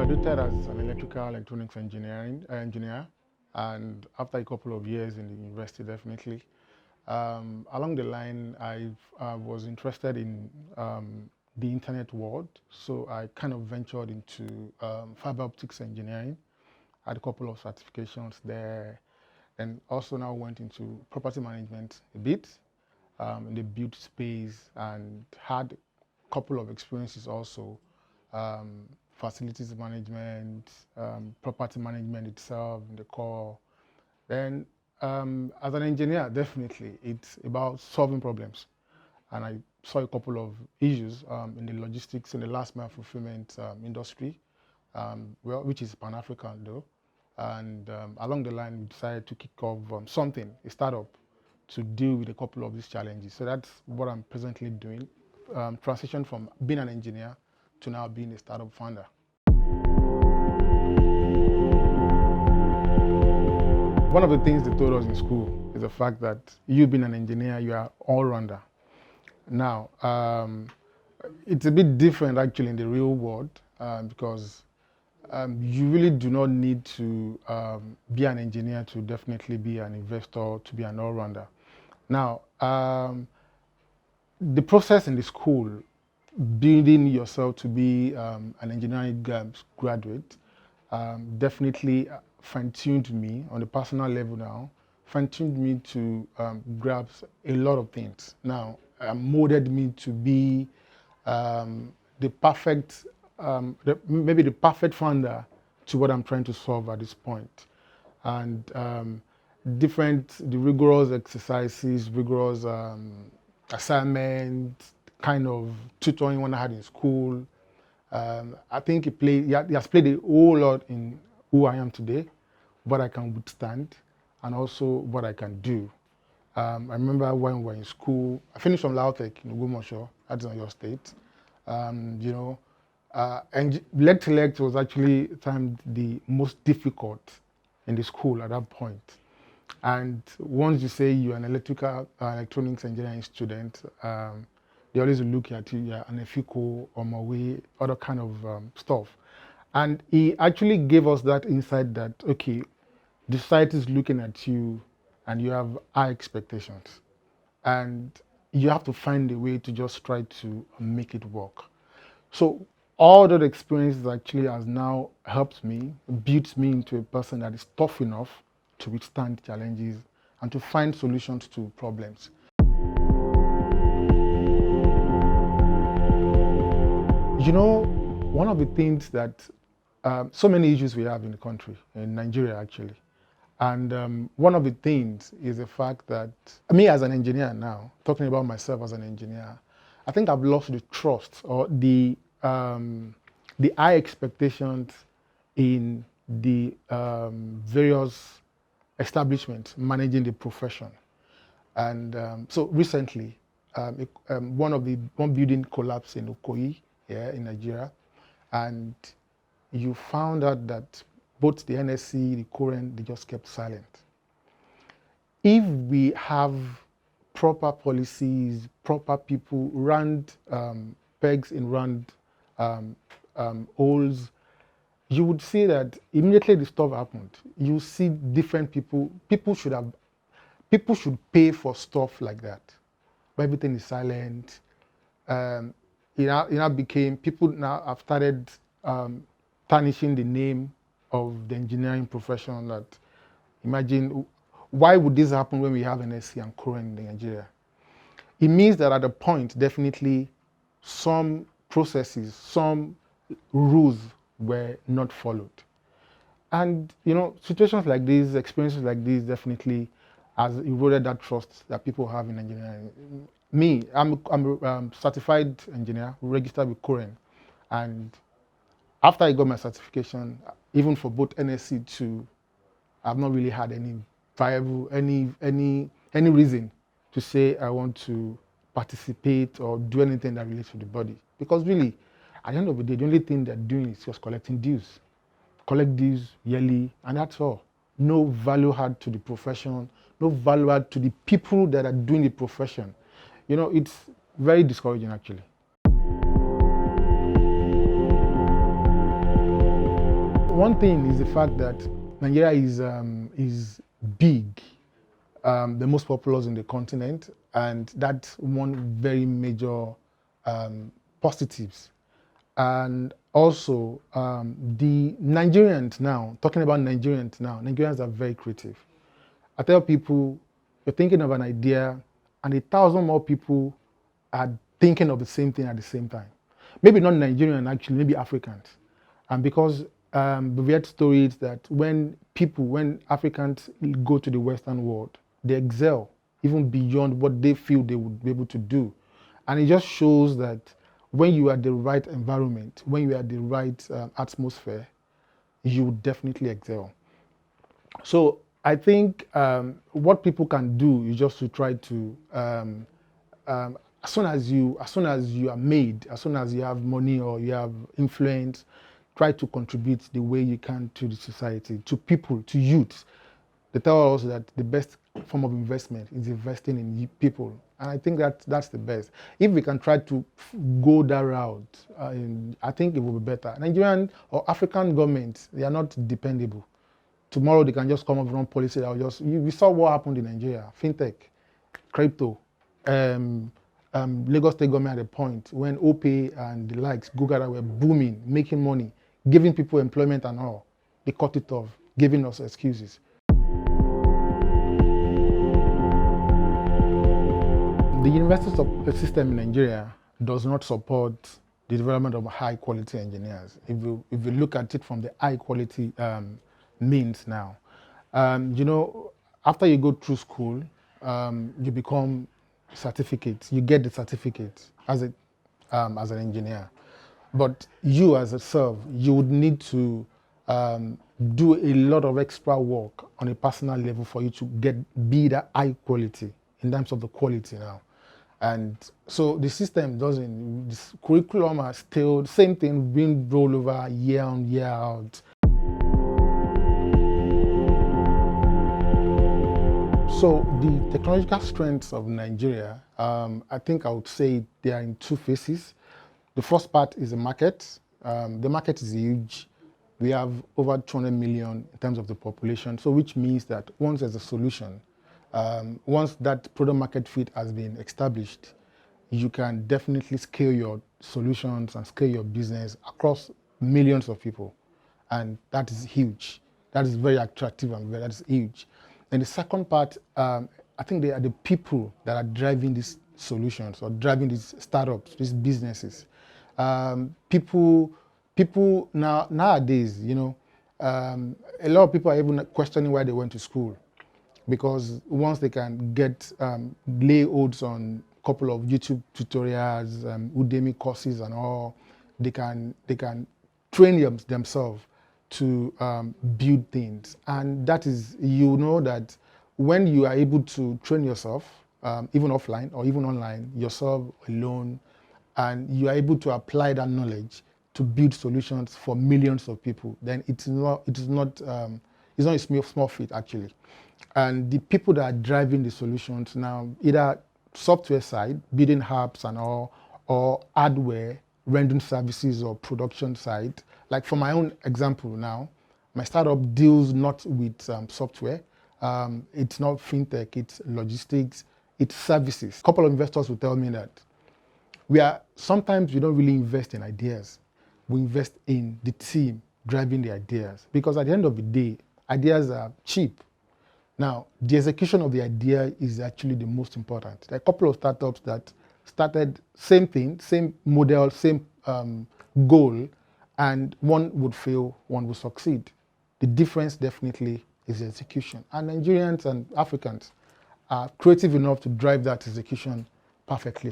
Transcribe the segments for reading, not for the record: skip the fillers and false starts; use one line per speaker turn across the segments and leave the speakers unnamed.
graduated as an electrical electronics engineer, and after a couple of years in the university, definitely. Along the line, I was interested in the internet world, so I kind of ventured into fiber optics engineering. I had a couple of certifications there, and also now went into property management a bit in the built space, and had a couple of experiences also, facilities management, property management itself in the core. Then as an engineer, definitely, it's about solving problems. And I saw a couple of issues in the logistics, in the last mile fulfillment industry, which is Pan-African though. And along the line, we decided to kick off a startup, to deal with a couple of these challenges. So that's what I'm presently doing, transition from being an engineer to now being a startup founder. One of the things they told us in school is the fact that you being an engineer, you are all-rounder. Now, it's a bit different actually in the real world because you really do not need to be an engineer to definitely be an investor, to be an all-rounder. Now, the process in the school, building yourself to be an engineering graduate, definitely fine-tuned me on a personal level now, fine-tuned me to grasp a lot of things. Now, molded me to be the perfect, maybe the perfect founder to what I'm trying to solve at this point. And the rigorous exercises, rigorous assignments, kind of tutoring one I had in school, I think he has played a whole lot in who I am today, what I can withstand, and also what I can do. I remember when we were in school, I finished from Lautech in Ogbomoso, that's in your state. And elect was actually timed the most difficult in the school at that point. And once you say you're an electrical electronics engineering student, they always look at you, you're an EFICO, or MAWE, other kind of stuff. And he actually gave us that insight that, okay, the society is looking at you and you have high expectations. And you have to find a way to just try to make it work. So all that experiences actually has now helped me, built me into a person that is tough enough to withstand challenges and to find solutions to problems. You know, one of the things that, so many issues we have in the country, in Nigeria actually, and one of the things is the fact that, me as an engineer now, talking about myself as an engineer, I think I've lost the trust or the high expectations in the various establishments managing the profession. And so recently, one building collapsed in Okoyi, in Nigeria, and you found out that both the NSC, the current, they just kept silent. If we have proper policies, proper people, round pegs in round holes, you would see that immediately the stuff happened. You see different people. People should pay for stuff like that, but everything is silent. It now became, people now have started tarnishing the name of the engineering profession. That, imagine, why would this happen when we have NSC and current in Nigeria? It means that at a point, definitely, some processes, some rules were not followed. And situations like these, experiences like these, definitely has eroded that trust that people have in engineering. Me, I'm a certified engineer, registered with Korean, and after I got my certification, even for both NSC2, I've not really had any viable, any reason to say I want to participate or do anything that relates to the body. Because really, at the end of the day, the only thing they're doing is just collecting dues. Collect dues yearly, and that's all. No value add to the profession, no value add to the people that are doing the profession. It's very discouraging actually. One thing is the fact that Nigeria is big, the most populous in the continent, and that's one very major positives. And also, the Nigerians now, talking about Nigerians now, Nigerians are very creative. I tell people, you're thinking of an idea, and 1,000 more people are thinking of the same thing at the same time. Maybe not Nigerian, actually, maybe Africans. And because we've heard stories that when Africans go to the Western world, they excel even beyond what they feel they would be able to do. And it just shows that when you are the right environment, when you are the right atmosphere, you would definitely excel. So I think what people can do is just to try to, as soon as you are made, as soon as you have money or you have influence, try to contribute the way you can to the society, to people, to youth. They tell us that the best form of investment is investing in people. And I think that's the best. If we can try to go that route, I think it will be better. Nigerian or African governments, they are not dependable. Tomorrow they can just come up with one policy that will just, we saw what happened in Nigeria, fintech, crypto, Lagos State government at a point when OPay and the likes, Google were booming, making money, giving people employment and all. They cut it off, giving us excuses. The university system in Nigeria does not support the development of high quality engineers. If you look at it from the high quality means now, after you go through school, you become certificates. You get the certificate as an engineer, but you as a self, you would need to do a lot of extra work on a personal level for you to be that high quality in terms of the quality now. And so the system doesn't, this curriculum are still the same thing being rolled over year on year out. So the technological strengths of Nigeria, I think I would say they are in two phases. The first part is the market. The market is huge. We have over 200 million in terms of the population, so which means that once there's a solution, once that product market fit has been established, you can definitely scale your solutions and scale your business across millions of people. And that is huge. That is very attractive and that is huge. And the second part, I think they are the people that are driving these solutions or driving these startups, these businesses. People nowadays, a lot of people are even questioning why they went to school. Because once they can get lay holds on a couple of YouTube tutorials, Udemy courses and all, they can train themselves to build things. And that is, that when you are able to train yourself, even offline or even online, yourself alone, and you are able to apply that knowledge to build solutions for millions of people, then it's not a small feat actually. And the people that are driving the solutions now, either software side, building apps and all, or hardware, rendering services or production side. Like for my own example now, my startup deals not with software. It's not fintech, it's logistics, it's services. A couple of investors will tell me that sometimes we don't really invest in ideas. We invest in the team driving the ideas. Because at the end of the day, ideas are cheap. Now, the execution of the idea is actually the most important. There are a couple of startups that started same thing, same model, same goal, and one would fail, one would succeed. The difference definitely is the execution. And Nigerians and Africans are creative enough to drive that execution perfectly.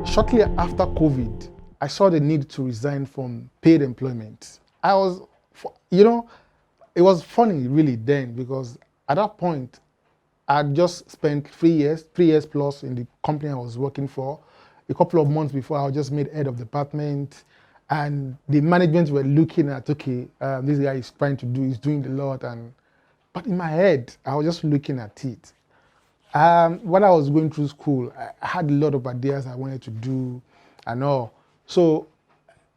Shortly after COVID, I saw the need to resign from paid employment. It was funny really then, because at that point, I'd just spent 3 years plus in the company I was working for. A couple of months before, I was just made head of department, and the management were looking at, okay, this guy is he's doing a lot, but in my head, I was just looking at it. When I was going through school, I had a lot of ideas I wanted to do and all. So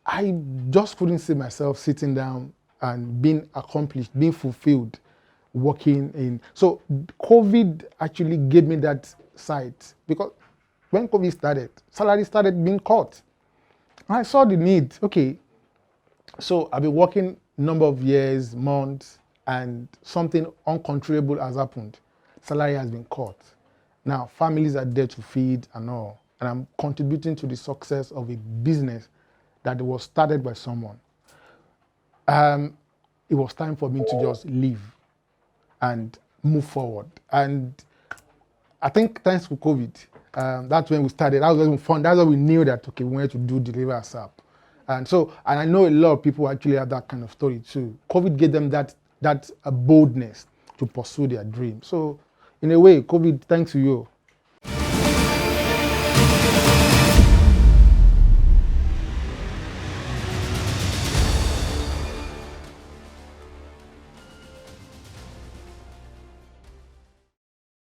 I just couldn't see myself sitting down and being accomplished, being fulfilled, working in. So COVID actually gave me that sight because when COVID started, salary started being cut. I saw the need. Okay, so I've been working number of years, months, and something uncontrollable has happened. Salary has been cut. Now families are there to feed and all, and I'm contributing to the success of a business that was started by someone. It was time for me to just leave and move forward. And I think thanks to COVID, that's when we started. That was when fun. That's when we knew that okay, we wanted to do DeliverAsap. And I know a lot of people actually have that kind of story too. COVID gave them that boldness to pursue their dream. So in a way, COVID, thanks to you,